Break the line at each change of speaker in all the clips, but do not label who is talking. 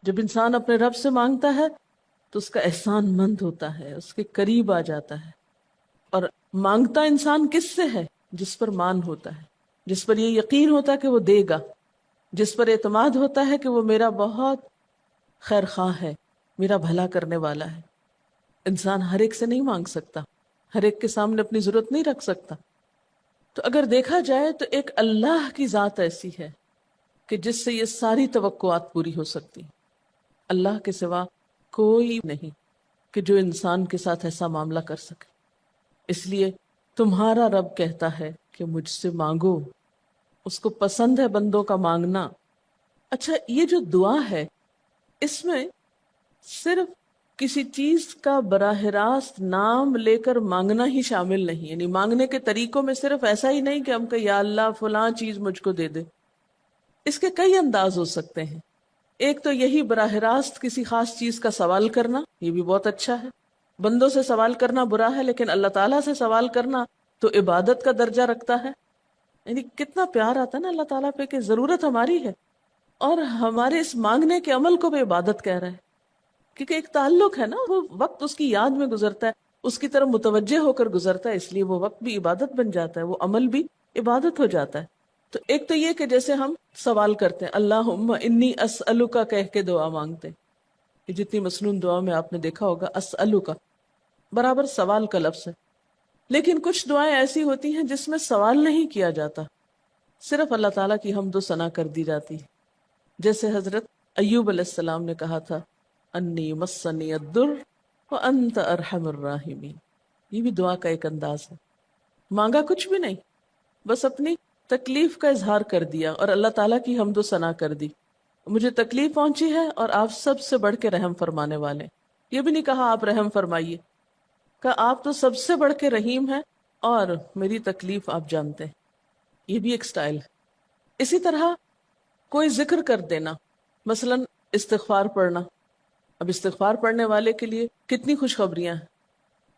جب انسان اپنے رب سے مانگتا ہے تو اس کا احسان مند ہوتا ہے، اس کے قریب آ جاتا ہے. اور مانگتا انسان کس سے ہے؟ جس پر مان ہوتا ہے، جس پر یہ یقین ہوتا ہے کہ وہ دے گا، جس پر اعتماد ہوتا ہے کہ وہ میرا بہت خیر خواہ ہے، میرا بھلا کرنے والا ہے. انسان ہر ایک سے نہیں مانگ سکتا، ہر ایک کے سامنے اپنی ضرورت نہیں رکھ سکتا. تو اگر دیکھا جائے تو ایک اللہ کی ذات ایسی ہے کہ جس سے یہ ساری توقعات پوری ہو سکتی. اللہ کے سوا کوئی نہیں کہ جو انسان کے ساتھ ایسا معاملہ کر سکے. اس لیے تمہارا رب کہتا ہے کہ مجھ سے مانگو. اس کو پسند ہے بندوں کا مانگنا. اچھا، یہ جو دعا ہے اس میں صرف کسی چیز کا براہ راست نام لے کر مانگنا ہی شامل نہیں. یعنی مانگنے کے طریقوں میں صرف ایسا ہی نہیں کہ ہم کہ یا اللہ فلاں چیز مجھ کو دے دے. اس کے کئی انداز ہو سکتے ہیں. ایک تو یہی براہ راست کسی خاص چیز کا سوال کرنا، یہ بھی بہت اچھا ہے. بندوں سے سوال کرنا برا ہے، لیکن اللہ تعالیٰ سے سوال کرنا تو عبادت کا درجہ رکھتا ہے. یعنی کتنا پیار آتا ہے نا اللہ تعالیٰ پہ کہ ضرورت ہماری ہے اور ہمارے اس مانگنے کے عمل کو بھی عبادت کہہ رہا ہے. کیونکہ ایک تعلق ہے نا، وہ وقت اس کی یاد میں گزرتا ہے، اس کی طرف متوجہ ہو کر گزرتا ہے، اس لیے وہ وقت بھی عبادت بن جاتا ہے، وہ عمل بھی عبادت ہو جاتا ہے. تو ایک تو یہ کہ جیسے ہم سوال کرتے ہیں اللہم انی اسألک کہہ کے دعا مانگتے ہیں. یہ جتنی مسنون دعا میں آپ نے دیکھا ہوگا اسألک برابر سوال کا لفظ ہے. لیکن کچھ دعائیں ایسی ہوتی ہیں جس میں سوال نہیں کیا جاتا، صرف اللہ تعالیٰ کی حمد و ثنا کر دی جاتی ہے. جیسے حضرت ایوب علیہ السلام نے کہا تھا انی مسنی الضر وانت ارحم الراحمین. یہ بھی دعا کا ایک انداز ہے. مانگا کچھ بھی نہیں، بس اپنی تکلیف کا اظہار کر دیا اور اللہ تعالیٰ کی حمد و ثنا کر دی. مجھے تکلیف پہنچی ہے اور آپ سب سے بڑھ کے رحم فرمانے والے. یہ بھی نہیں کہا آپ رحم فرمائیے، کہا آپ تو سب سے بڑھ کے رحیم ہیں اور میری تکلیف آپ جانتے ہیں. یہ بھی ایک سٹائل ہے. اسی طرح کوئی ذکر کر دینا، مثلا استغفار پڑھنا. اب استغفار پڑھنے والے کے لیے کتنی خوشخبریاں ہیں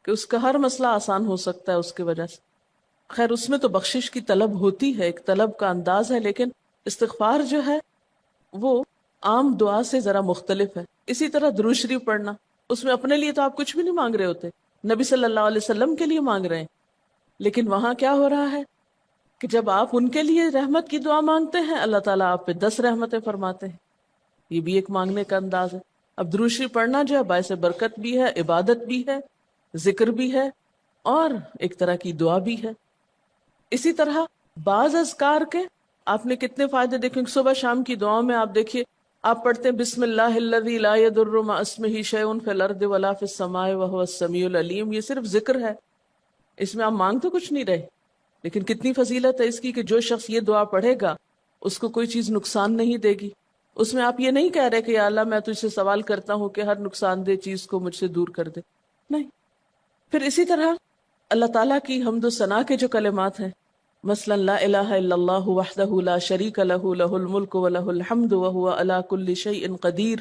کہ اس کا ہر مسئلہ آسان ہو سکتا ہے اس کی وجہ سے. خیر اس میں تو بخشش کی طلب ہوتی ہے، ایک طلب کا انداز ہے، لیکن استغفار جو ہے وہ عام دعا سے ذرا مختلف ہے. اسی طرح درود شریف پڑھنا، اس میں اپنے لیے تو آپ کچھ بھی نہیں مانگ رہے ہوتے، نبی صلی اللہ علیہ وسلم کے لیے مانگ رہے ہیں. لیکن وہاں کیا ہو رہا ہے کہ جب آپ ان کے لیے رحمت کی دعا مانگتے ہیں اللہ تعالیٰ آپ پہ 10 رحمتیں فرماتے ہیں. یہ بھی ایک مانگنے کا انداز ہے. اب درود شریف پڑھنا جو ہے باعث برکت بھی ہے، عبادت بھی ہے، ذکر بھی ہے اور ایک طرح کی دعا بھی ہے. اسی طرح بعض اذکار کے آپ نے کتنے فائدے دیکھیں. صبح شام کی دعاؤں میں آپ دیکھیے آپ پڑھتے ہیں بسم اللہ الذی لا یضر مع اسمہ شیء فی الارض ولا فی السماء وهو السمیع العلیم. یہ صرف ذکر ہے، اس میں آپ مانگ تو کچھ نہیں رہے، لیکن کتنی فضیلت ہے اس کی کہ جو شخص یہ دعا پڑھے گا اس کو کوئی چیز نقصان نہیں دے گی. اس میں آپ یہ نہیں کہہ رہے کہ یا اللہ میں تجھ سے سوال کرتا ہوں کہ ہر نقصان دہ چیز کو مجھ سے دور کر دے، نہیں. پھر اسی طرح اللہ تعالیٰ کی حمد و ثنا کے جو کلمات ہیں، مثلا لا الہ الا اللہ وحدہ لا شریک لہ لہ الملک ولہ الحمد وہو علی کل شیء قدیر.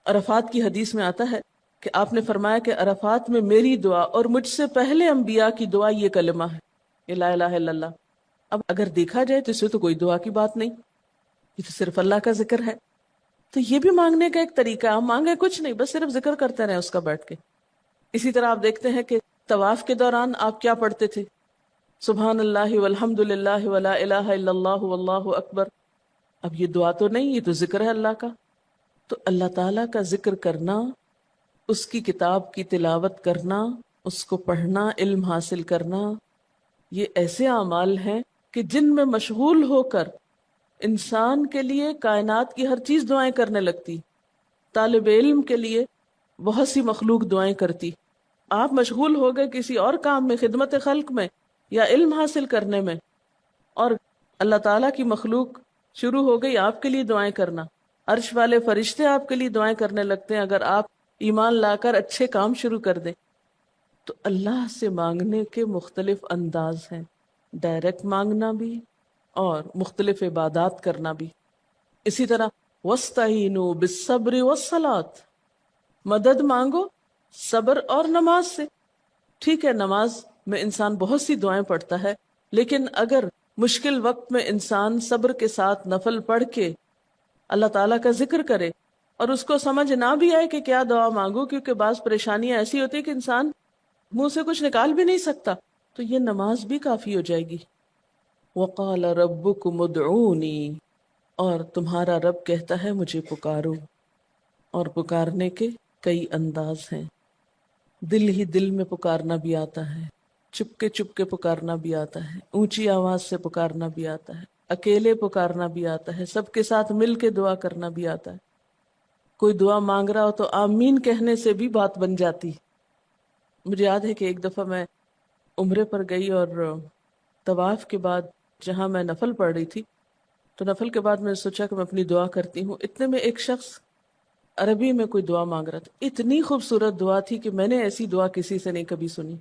عرفات کی حدیث میں آتا ہے کہ آپ نے فرمایا کہ عرفات میں میری دعا اور مجھ سے پہلے انبیاء کی دعا یہ کلمہ ہے، یہ لا الہ الا اللہ. اب اگر دیکھا جائے تو اس میں تو کوئی دعا کی بات نہیں، یہ تو صرف اللہ کا ذکر ہے. تو یہ بھی مانگنے کا ایک طریقہ ہے. ہم مانگے کچھ نہیں، بس صرف ذکر کرتے رہیں اس کا بیٹھ کے. اسی طرح آپ دیکھتے ہیں کہ طواف کے دوران آپ کیا پڑھتے تھے؟ سبحان اللہ والحمد للہ ولا الہ الا اللہ واللہ اکبر. اب یہ دعا تو نہیں، یہ تو ذکر ہے اللہ کا. تو اللہ تعالیٰ کا ذکر کرنا، اس کی کتاب کی تلاوت کرنا، اس کو پڑھنا، علم حاصل کرنا، یہ ایسے اعمال ہیں کہ جن میں مشغول ہو کر انسان کے لیے کائنات کی ہر چیز دعائیں کرنے لگتی. طالب علم کے لیے بہت سی مخلوق دعائیں کرتی. آپ مشغول ہو گئے کسی اور کام میں، خدمت خلق میں یا علم حاصل کرنے میں، اور اللہ تعالیٰ کی مخلوق شروع ہو گئی آپ کے لیے دعائیں کرنا. عرش والے فرشتے آپ کے لیے دعائیں کرنے لگتے ہیں اگر آپ ایمان لا کر اچھے کام شروع کر دیں. تو اللہ سے مانگنے کے مختلف انداز ہیں، ڈائریکٹ مانگنا بھی اور مختلف عبادات کرنا بھی. اسی طرح وَاسْتَعِینُوا بِالصَّبْرِ وَالصَّلَاةِ، مدد مانگو صبر اور نماز سے. ٹھیک ہے نماز میں انسان بہت سی دعائیں پڑھتا ہے، لیکن اگر مشکل وقت میں انسان صبر کے ساتھ نفل پڑھ کے اللہ تعالیٰ کا ذکر کرے اور اس کو سمجھ نہ بھی آئے کہ کیا دعا مانگو، کیونکہ بعض پریشانیاں ایسی ہوتی کہ انسان منہ سے کچھ نکال بھی نہیں سکتا، تو یہ نماز بھی کافی ہو جائے گی۔ وقال ربکم ادعونی، اور تمہارا رب کہتا ہے مجھے پکارو، اور پکارنے کے کئی انداز ہیں۔ دل ہی دل میں پکارنا بھی آتا ہے، چپ کے پکارنا بھی آتا ہے، اونچی آواز سے پکارنا بھی آتا ہے، اکیلے پکارنا بھی آتا ہے، سب کے ساتھ مل کے دعا کرنا بھی آتا ہے۔ کوئی دعا مانگ رہا ہو تو آمین کہنے سے بھی بات بن جاتی۔ مجھے یاد ہے کہ ایک دفعہ میں عمرے پر گئی، اور طواف کے بعد جہاں میں نفل پڑھ رہی تھی، تو نفل کے بعد میں نے سوچا کہ میں اپنی دعا کرتی ہوں۔ اتنے میں ایک شخص عربی میں کوئی دعا مانگ رہا تھا، اتنی خوبصورت دعا تھی کہ میں نے ایسی دعا کسی سے نہیں کبھی سنی،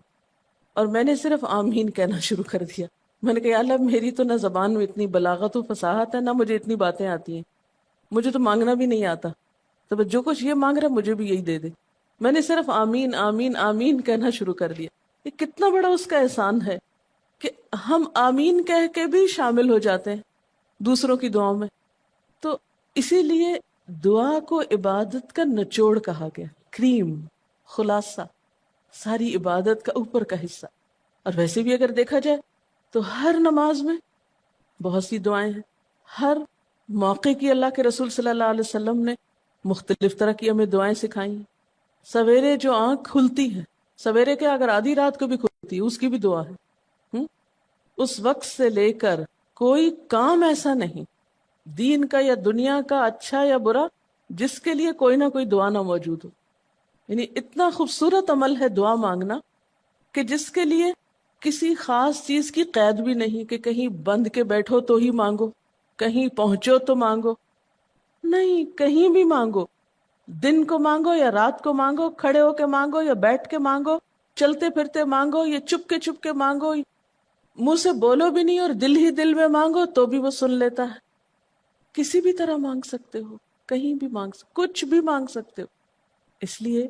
اور میں نے صرف آمین کہنا شروع کر دیا۔ میں نے کہا یا اللہ، میری تو نہ زبان میں اتنی بلاغت و فصاحت ہے، نہ مجھے اتنی باتیں آتی ہیں، مجھے تو مانگنا بھی نہیں آتا، تو بس جو کچھ یہ مانگ رہا ہے مجھے بھی یہی دے دے۔ میں نے صرف آمین آمین آمین کہنا شروع کر دیا۔ یہ کتنا بڑا اس کا احسان ہے کہ ہم آمین کہہ کے بھی شامل ہو جاتے ہیں دوسروں کی دعاؤں میں۔ تو اسی لیے دعا کو عبادت کا نچوڑ کہا گیا، کریم، خلاصہ، ساری عبادت کا اوپر کا حصہ۔ اور ویسے بھی اگر دیکھا جائے تو ہر نماز میں بہت سی دعائیں ہیں، ہر موقع کی اللہ کے رسول صلی اللہ علیہ وسلم نے مختلف طرح کی ہمیں دعائیں سکھائی ہیں۔ سویرے جو آنکھ کھلتی ہے، سویرے کے اگر آدھی رات کو بھی کھلتی ہے، اس کی بھی دعا ہے۔ اس وقت سے لے کر کوئی کام ایسا نہیں، دین کا یا دنیا کا، اچھا یا برا، جس کے لیے کوئی نہ کوئی دعا نہ موجود ہو۔ یعنی اتنا خوبصورت عمل ہے دعا مانگنا کہ جس کے لیے کسی خاص چیز کی قید بھی نہیں کہ کہیں بند کے بیٹھو تو ہی مانگو، کہیں پہنچو تو مانگو، نہیں، کہیں بھی مانگو، دن کو مانگو یا رات کو مانگو، کھڑے ہو کے مانگو یا بیٹھ کے مانگو، چلتے پھرتے مانگو یا چپ کے مانگو، منہ سے بولو بھی نہیں اور دل ہی دل میں مانگو تو بھی وہ سن لیتا ہے۔ کسی بھی طرح مانگ سکتے ہو، کہیں بھی مانگ سکتے، کچھ بھی مانگ سکتے ہو۔ اس لیے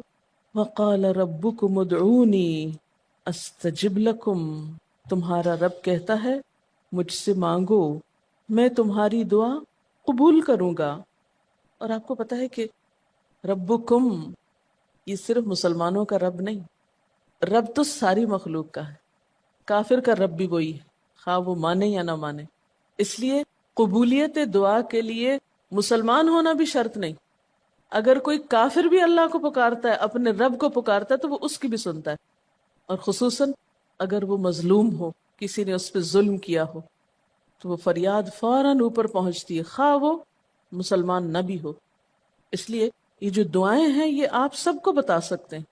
وقال ربکم ادعونی استجب لکم، تمہارا رب کہتا ہے مجھ سے مانگو، میں تمہاری دعا قبول کروں گا۔ اور آپ کو پتہ ہے کہ ربکم یہ صرف مسلمانوں کا رب نہیں، رب تو ساری مخلوق کا ہے، کافر کا رب بھی وہی ہے، خواہ وہ مانے یا نہ مانے۔ اس لیے قبولیت دعا کے لیے مسلمان ہونا بھی شرط نہیں، اگر کوئی کافر بھی اللہ کو پکارتا ہے، اپنے رب کو پکارتا ہے، تو وہ اس کی بھی سنتا ہے، اور خصوصاً اگر وہ مظلوم ہو، کسی نے اس پہ ظلم کیا ہو، تو وہ فریاد فوراً اوپر پہنچتی ہے، خواہ وہ مسلمان نہ بھی ہو۔ اس لیے یہ جو دعائیں ہیں یہ آپ سب کو بتا سکتے ہیں،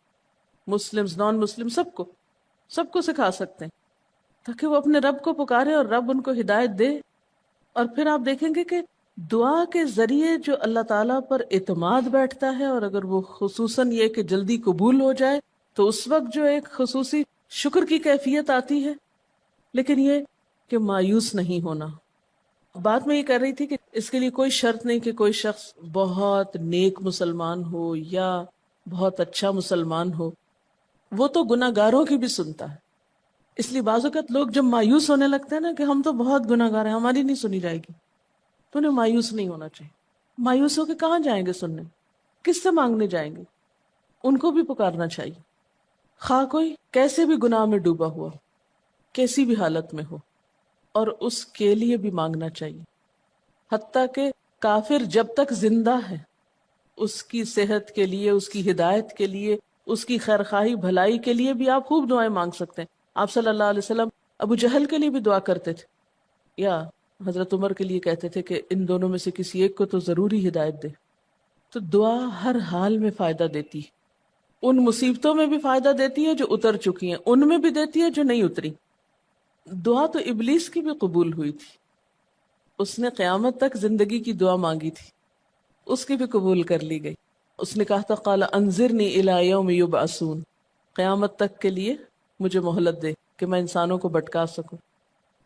مسلم نان مسلم سب کو سکھا سکتے ہیں، تاکہ وہ اپنے رب کو پکارے اور رب ان کو ہدایت دے۔ اور پھر آپ دیکھیں گے کہ دعا کے ذریعے جو اللہ تعالیٰ پر اعتماد بیٹھتا ہے، اور اگر وہ خصوصاً یہ کہ جلدی قبول ہو جائے، تو اس وقت جو ایک خصوصی شکر کی کیفیت آتی ہے۔ لیکن یہ کہ مایوس نہیں ہونا۔ بات میں یہ کر رہی تھی کہ اس کے لیے کوئی شرط نہیں کہ کوئی شخص بہت نیک مسلمان ہو یا بہت اچھا مسلمان ہو، وہ تو گناہ گاروں کی بھی سنتا ہے۔ اس لیے بعض اوقات لوگ جب مایوس ہونے لگتے ہیں نا کہ ہم تو بہت گناہ گار ہیں، ہماری نہیں سنی جائے گی، تو انہیں مایوس نہیں ہونا چاہیے۔ مایوس ہو کے کہاں جائیں گے سننے؟ کس سے مانگنے جائیں گے؟ ان کو بھی پکارنا چاہیے، خواہ کوئی کیسے بھی گناہ میں ڈوبا ہوا، کیسی بھی حالت میں ہو، اور اس کے لیے بھی مانگنا چاہیے۔ حتیٰ کہ کافر جب تک زندہ ہے، اس کی صحت کے لیے، اس کی ہدایت کے لیے، اس کی خیرخواہی بھلائی کے لیے بھی آپ خوب دعائیں مانگ سکتے ہیں۔ آپ صلی اللہ علیہ وسلم ابو جہل کے لیے بھی دعا کرتے تھے، یا حضرت عمر کے لیے کہتے تھے کہ ان دونوں میں سے کسی ایک کو تو ضروری ہدایت دے۔ تو دعا ہر حال میں فائدہ دیتی ہے، ان مصیبتوں میں بھی فائدہ دیتی ہے جو اتر چکی ہیں، ان میں بھی دیتی ہے جو نہیں اتری۔ دعا تو ابلیس کی بھی قبول ہوئی تھی، اس نے قیامت تک زندگی کی دعا مانگی تھی، اس کی بھی قبول کر لی گئی۔ اس نے کہا تھا قال انظرنی الی یوم یبعثون، قیامت تک کے لیے مجھے مہلت دے کہ میں انسانوں کو بھٹکا سکوں۔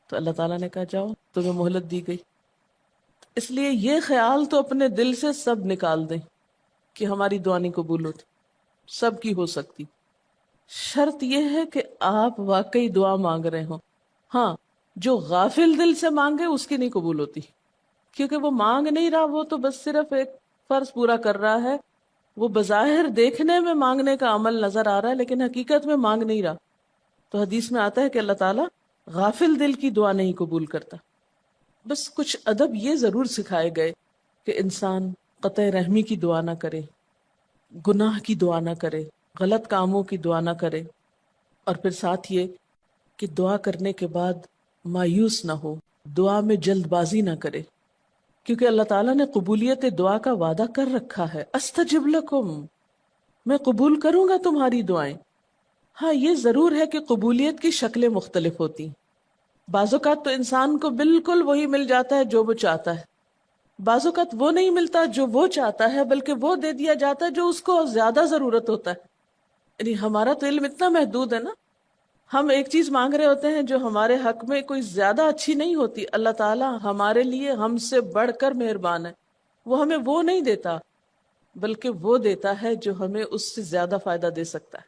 تو اللہ تعالیٰ نے کہا جاؤ، تمہیں مہلت دی گئی۔ اس لیے یہ خیال تو اپنے دل سے سب نکال دیں کہ ہماری دعا نہیں قبول ہوتی، سب کی ہو سکتی۔ شرط یہ ہے کہ آپ واقعی دعا مانگ رہے ہوں۔ ہاں، جو غافل دل سے مانگے اس کی نہیں قبول ہوتی، کیونکہ وہ مانگ نہیں رہا، وہ تو بس صرف ایک فرض پورا کر رہا ہے، وہ بظاہر دیکھنے میں مانگنے کا عمل نظر آ رہا ہے لیکن حقیقت میں مانگ نہیں رہا. تو حدیث میں آتا ہے کہ اللہ تعالیٰ غافل دل کی دعا نہیں قبول کرتا. بس کچھ ادب یہ ضرور سکھائے گئے کہ انسان قطع رحمی کی دعا نہ کرے، گناہ کی دعا نہ کرے، غلط کاموں کی دعا نہ کرے، اور پھر ساتھ یہ کہ دعا کرنے کے بعد مایوس نہ ہو، دعا میں جلد بازی نہ کرے، کیونکہ اللہ تعالیٰ نے قبولیت دعا کا وعدہ کر رکھا ہے. استجب لکم، میں قبول کروں گا تمہاری دعائیں. ہاں یہ ضرور ہے کہ قبولیت کی شکلیں مختلف ہوتی ہیں. بعض اوقات تو انسان کو بالکل وہی مل جاتا ہے جو وہ چاہتا ہے، بعض اوقات وہ نہیں ملتا جو وہ چاہتا ہے، بلکہ وہ دے دیا جاتا ہے جو اس کو زیادہ ضرورت ہوتا ہے. یعنی ہمارا تو علم اتنا محدود ہے نا، ہم ایک چیز مانگ رہے ہوتے ہیں جو ہمارے حق میں کوئی زیادہ اچھی نہیں ہوتی. اللہ تعالیٰ ہمارے لیے ہم سے بڑھ کر مہربان ہے، وہ ہمیں وہ نہیں دیتا بلکہ وہ دیتا ہے جو ہمیں اس سے زیادہ فائدہ دے سکتا ہے.